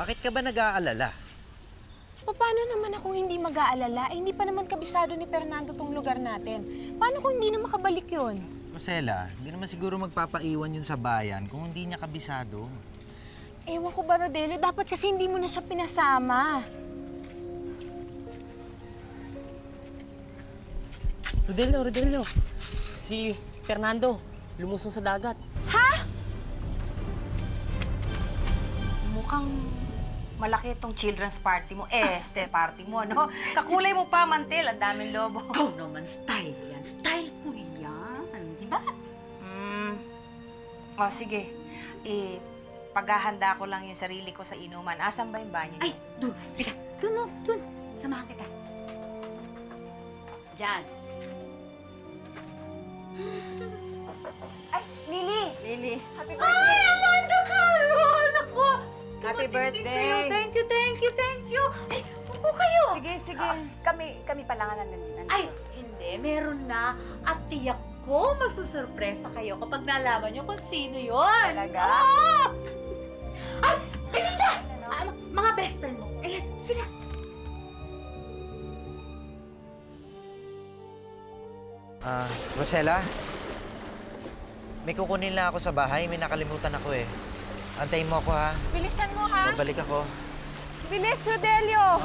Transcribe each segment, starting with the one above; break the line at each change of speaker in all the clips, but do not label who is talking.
Bakit ka ba nag-aalala?
Paano naman akong hindi mag-aalala? Hindi pa naman kabisado ni Fernando tong lugar natin. Paano kung hindi na makabalik yun?
Rosella, hindi naman siguro magpapaiwan yun sa bayan kung hindi niya kabisado.
Ewan ko ba, Rodelio? Dapat kasi hindi mo na siya pinasama.
Rodelio. Si Fernando, lumusong sa dagat.
Ha?
Mukhang malaki itong children's party mo. Party mo, no? Kakulay mo pa, Mantel. Ang daming lobo.
Ikaw naman, style yan. Style ko yan. Di ba?
O, sige. Paghahanda ko lang yung sarili ko sa inuman. Asan ba yung banyo niyo?
Ay, dun. Teka, dun. Samahan kita. Diyan.
Ay, Lily!
Lily.
Happy birthday!
Ay, Amanda Caron! Ako!
Happy birthday!
Thank you. Ay, upo kayo.
Sige. Kami pa lang nandito.
Ay, hindi. Meron na. At tiyak ko, masusurpresa kayo kapag nalaman nyo kung sino yun.
Talaga?
Oo! Ay, Belinda! Mga best friend mo. Ayan, sila.
Rosella? May kukunin lang ako sa bahay. May nakalimutan ako eh. Antayin mo ako ha.
Bilisan mo, ha?
Babalik ako.
Bilis, Rodelio!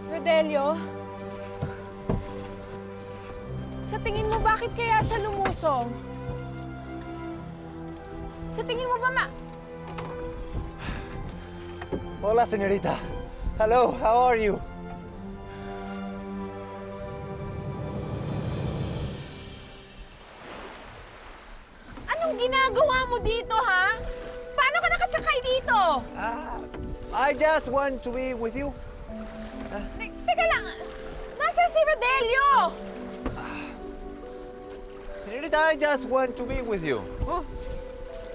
Rodelio? Sa tingin mo, bakit kaya siya lumusong? Sa tingin mo ba,
Hola, señorita. Hello, how are you?
Anong ginagawa mo dito, ha? Paano ka nakasakay dito?
I just want to be with you.
Teka lang, nasa si Rodelio?
Señorita, I just want to be with you.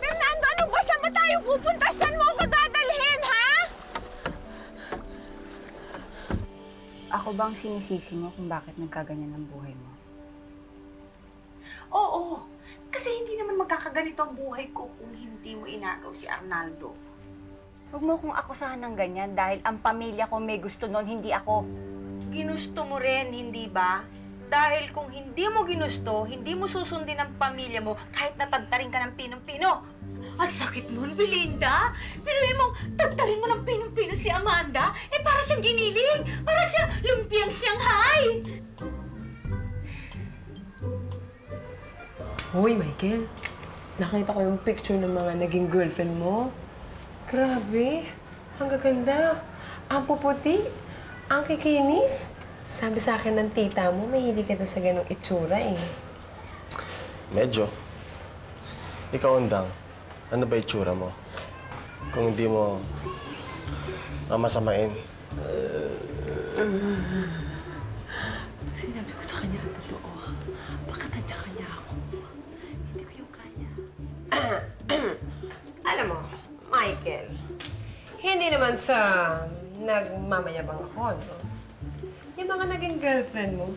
Fernando, ano ba? Saan ba tayo pupunta? Saan mo ako dadalhin, ha?
Ako bang sinisisi mo kung bakit nagkaganyan ang buhay mo?
Oo. Kasi hindi naman magkakaganito ang buhay ko kung hindi mo inagaw si Arnaldo.
Huwag mo kong akusahan ng ganyan dahil ang pamilya ko may gusto nun, hindi ako. Ginusto mo rin, hindi ba? Dahil kung hindi mo ginusto, hindi mo susundin ang pamilya mo kahit natagtarin ka ng pinong-pino.
Ang sakit nun, Belinda! Pero mong tagtarin mo ng pinong-pino si Amanda, para siyang giniling! Para siyang lumpiang Shanghai!
Hoy, Michael. Nakita ko yung picture ng mga naging girlfriend mo. Grabe. Ang gaganda. Ang puputi. Ang kikinis. Sabi sa akin ng tita mo, mahilig ka na sa ganong itsura eh.
Medyo. Ikaw, Undang, ano ba itsura mo? Kung hindi mo mamasamain.
Pag sinabi ko sa kanya ang totoo, baka tadya kanya ako. Hindi ko yung kanya. Alam mo, Michael, hindi naman sa nagmamayabang ako, no? Yung mga naging girlfriend mo,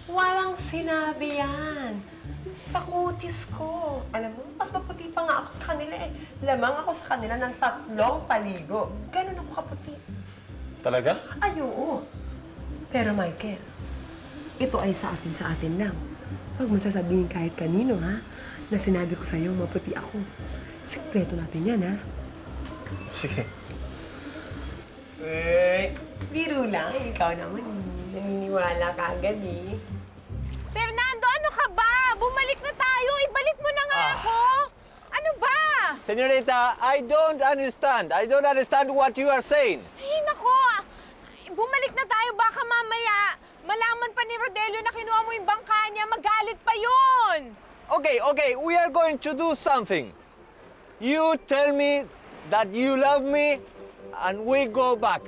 walang sinabi yan. Sa kutis ko. Alam mo, mas maputi pa nga ako sa kanila eh. Lamang ako sa kanila ng 3 paligo. Ganun ako kaputi.
Talaga?
Ay, oo. Pero Michael, ito ay sa atin lang. Huwag mo sasabihin kahit kanino, ha? Na sinabi ko sa'yo, maputi ako. Sikreto natin yan, ha?
Sige.
Biro lang. Ikaw naman, naniniwala ka agad, eh.
Fernando, ano ka ba? Bumalik na tayo. Ibalik mo na nga ako. Ano ba?
Señorita, I don't understand. I don't understand what you are saying.
Ay, nako. Bumalik na tayo. Baka mamaya malaman pa ni Rodelio na kinuha mo yung bangka niya. Magalit pa yun.
Okay, we are going to do something. You tell me that you love me, and we go back.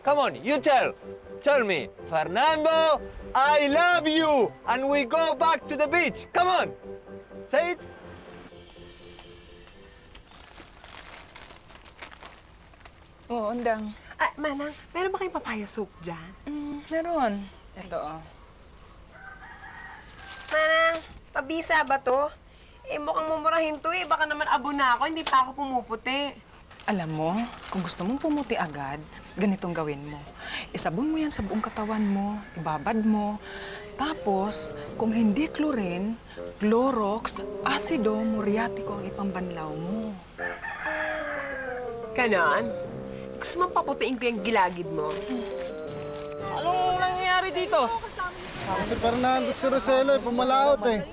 Come on, you tell. Tell me, Fernando, I love you, and we go back to the beach. Come on. Say it.
Oo, Andang.
Ah, Manang, meron ba kayong papaya soup dyan?
Meron. Ito, oh.
Manang, pabisa ba to? Eh, mukhang mumurahin to eh. Baka naman abo na ako, hindi pa ako pumuputi.
Alam mo, kung gusto mong pumuti agad, ganitong gawin mo. Isabon mo yan sa buong katawan mo, ibabad mo. Tapos, kung hindi chlorine, Clorox, acido muriatico ang ipambanlaw mo.
Ganon? Gusto mo paputiin ko yung gilagid mo?
Anong nangyayari dito?
Si Fernando at si Rosela, pumalaot eh.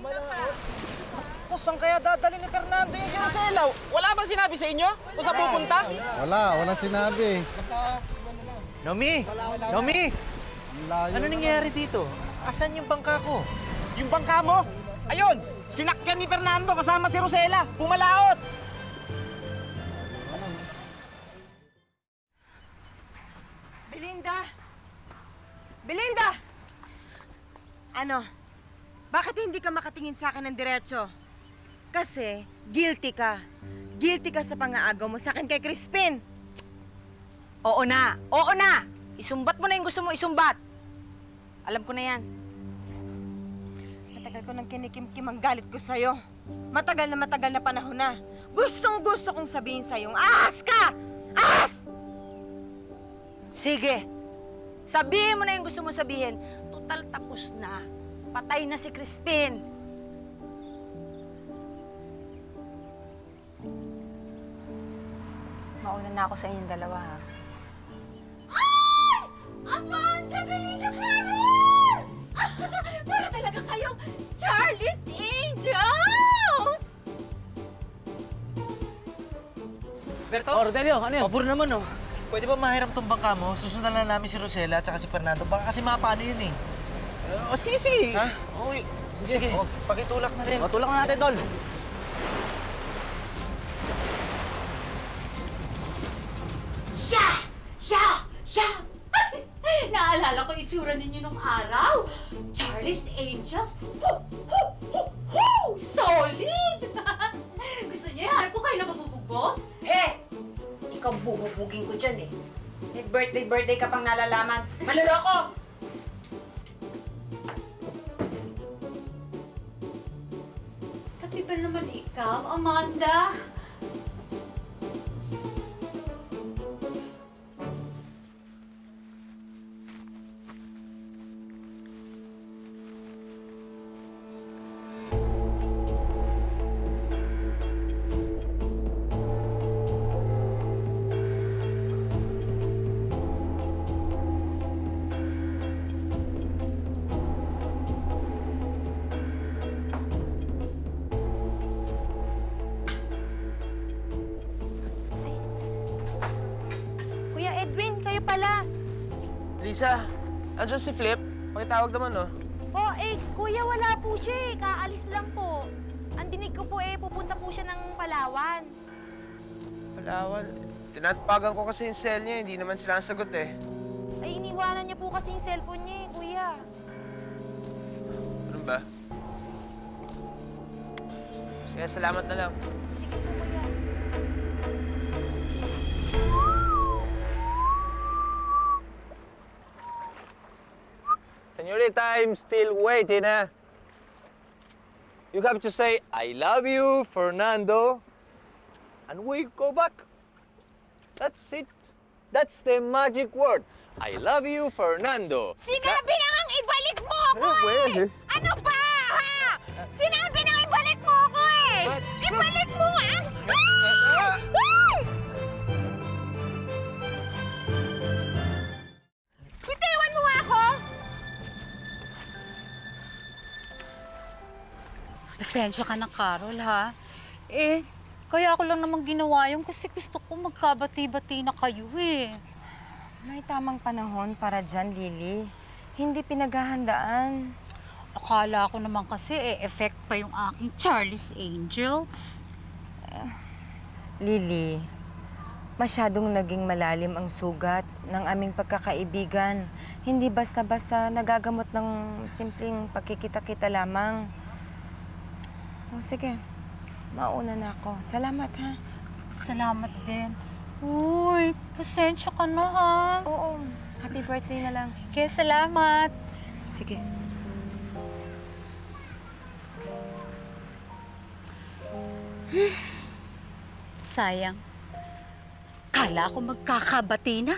Saan kaya dadali ni Fernando yung si Rosela? Wala bang sinabi sa inyo kung saan pupunta?
Walang sinabi.
Nomi! Nomi! Ano nangyayari dito? Asan yung bangka ko? Yung bangka mo? Ayun! Sinakyan ni Fernando kasama si Rosela! Pumalaot!
Belinda! Belinda! Ano? Bakit hindi ka makatingin sa akin ng diretso? Kasi guilty ka. Guilty ka sa pang-aagaw mo sa akin kay Crispin. Oo na! Oo na! Isumbat mo na yung gusto mo isumbat. Alam ko na yan. Matagal ko nang kinikimkim ang galit ko sa'yo. Matagal na panahon na. Gustong-gusto kong sabihin sa'yo, ahas ka! Ahas! Sige. Sabihin mo na yung gusto mo sabihin. Total tapos na. Patay na si Crispin. Mauna na ako sa inyong dalawa, ha?
Ay! Amanda, Belinda, Carol! Para talaga kayong Charlie's Angels!
Berto? Rodelio, ano yun? Pabor naman, oh. Pwede ba mahiram tong bangka mo? Susundan lang namin si Rosela at si Fernando. Baka kasi mapano yun, eh. Sige, sige. Ha? Uy. Sige, pakitulak na rin.
Tulak na natin, Tol.
Yeah! Naalala ko itsura ninyo nung araw. Charlie's Angels. Solid! Gusto niyo iharap ko kayo na mabubugbog?
He! Ikaw bububugin ko dyan, eh. May birthday ka pang nalalaman. Maluloko!
Pati ba naman ikaw, Amanda?
Kuya Edwin, kayo pala.
Lisa, andyan si Flip. Pakitawag naman, no?
Kuya, wala po siya eh. Kaalis lang po. Ang dinig ko po pupunta po siya ng Palawan.
Palawan. Tinatapagan ko kasi yung cell niya, hindi naman sila ang sagot eh.
Ay, iniwanan niya po kasi yung cellphone niya kuya.
Ano ba? Kaya salamat na lang.
Sige po, kuya.
Señorita, I'm still waiting, huh? You have to say, I love you, Fernando, and we go back. That's it. That's the magic word. I love you, Fernando.
Sinabi na ngang ibalik mo ako eh! Ano ba, ha? Sinabi na ibalik mo ako eh! Ibalik mo nga! Bitiwan mo nga ako!
Pasensya ka na, Carol, ha? Kaya ako lang namang ginawa yun kasi gusto ko magkabati-bati na kayo, eh.
May tamang panahon para dyan, Lily. Hindi pinaghahandaan.
Akala ko naman kasi effect pa yung aking Charlie's Angels.
Lily, masyadong naging malalim ang sugat. ng aming pagkakaibigan. Hindi basta-basta nagagamot ng simpleng pagkikita-kita lamang. O sige, mauna na ako. Salamat, ha?
Salamat din. Uy, pasensya ka na, ha?
Oo, happy birthday na lang.
Kaya salamat.
Sige.
Sayang. Kala ko magkakabati na.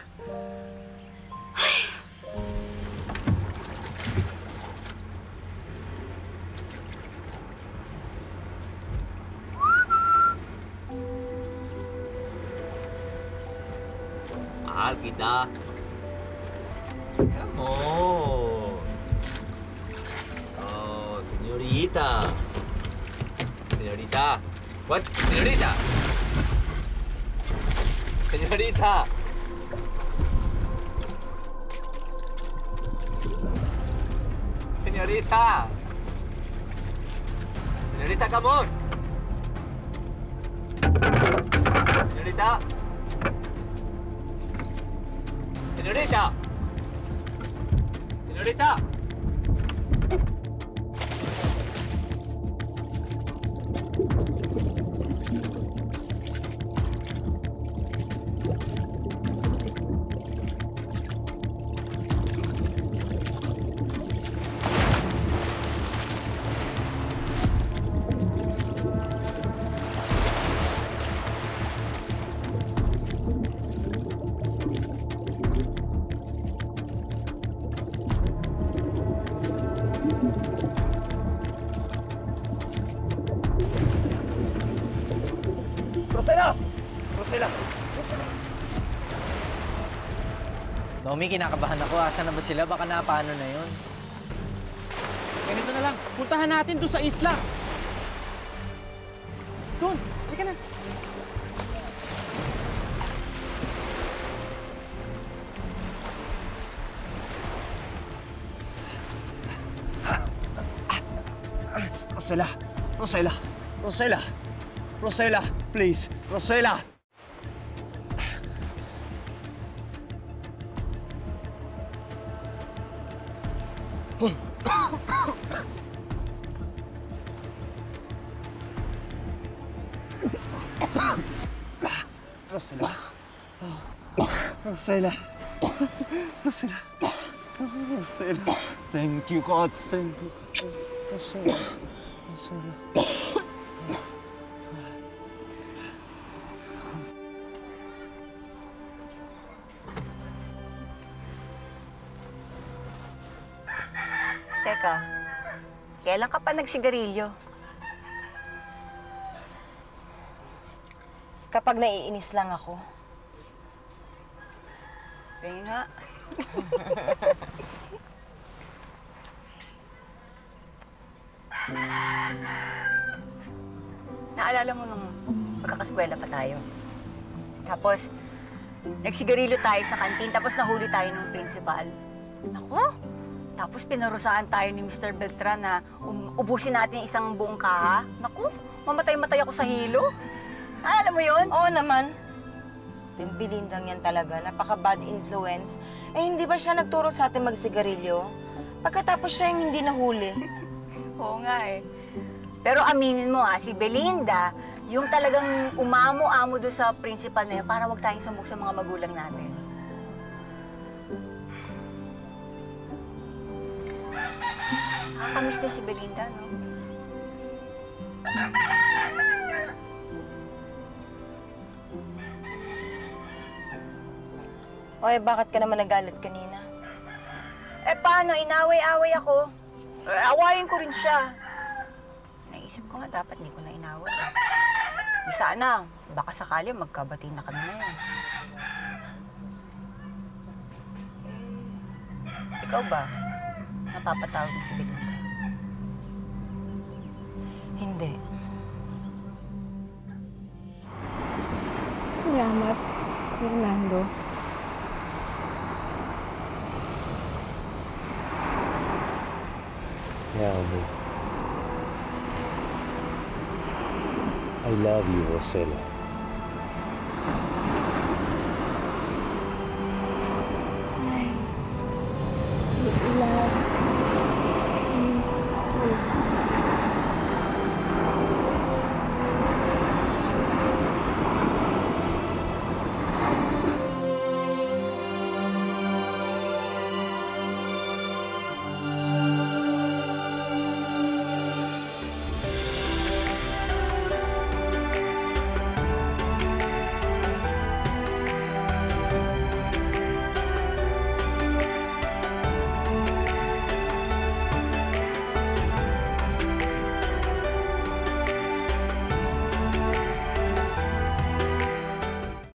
Mahal kita. Come on. Oh, señorita. Señorita. What? Señorita. Señorita. Señorita. Señorita, come on. Señorita. Señorita. Señorita.
Rosela! Rosela! Tommy, kinakabahan ako. Asan na ba sila? Baka napaano na yun.
Ganito na lang. Puntahan natin doon sa isla. Doon! Halika na.
Rosela! Rosela! Rosela! Rosela, please! Rosela! Rosela. Rosela. Rosela. Rosela. Thank you, God. Thank you. Rosela. Rosela.
Teka, kailan ka pa nagsigarilyo? Kapag naiinis lang ako. Kaya nga. Naalala mo nung magkakaskwela pa tayo. Tapos, nagsigarilyo tayo sa kantin, tapos nahuli tayo ng principal. Naku! Tapos pinarusahan tayo ni Mr. Beltran na ubusin natin isang buong kaha. Naku, mamatay-matay ako sa hilo. Alam mo yun? Oo naman. Yung Belindang yan talaga, napaka-bad influence. Eh, hindi ba siya nagturo sa atin magsigarilyo? Pagkatapos siya yung hindi nahuli. Oo nga eh. Pero aminin mo si Belinda, yung talagang umamo-amo doon sa principal na yun para wag tayong sumuk sa mga magulang natin. Nakakamiss na si Belinda, no? Oy, bakit ka naman nagalit kanina? Eh, paano? Inaway-away ako. Awayin ko rin siya. Naisip ko nga, dapat hindi ko na inaway. Di sana, baka sakali magkabati na kami ngayon. Ikaw ba? Napapatawag mo si Belinda? Hindi.
Salamat, Fernando.
Yeah, I love you, Rosela.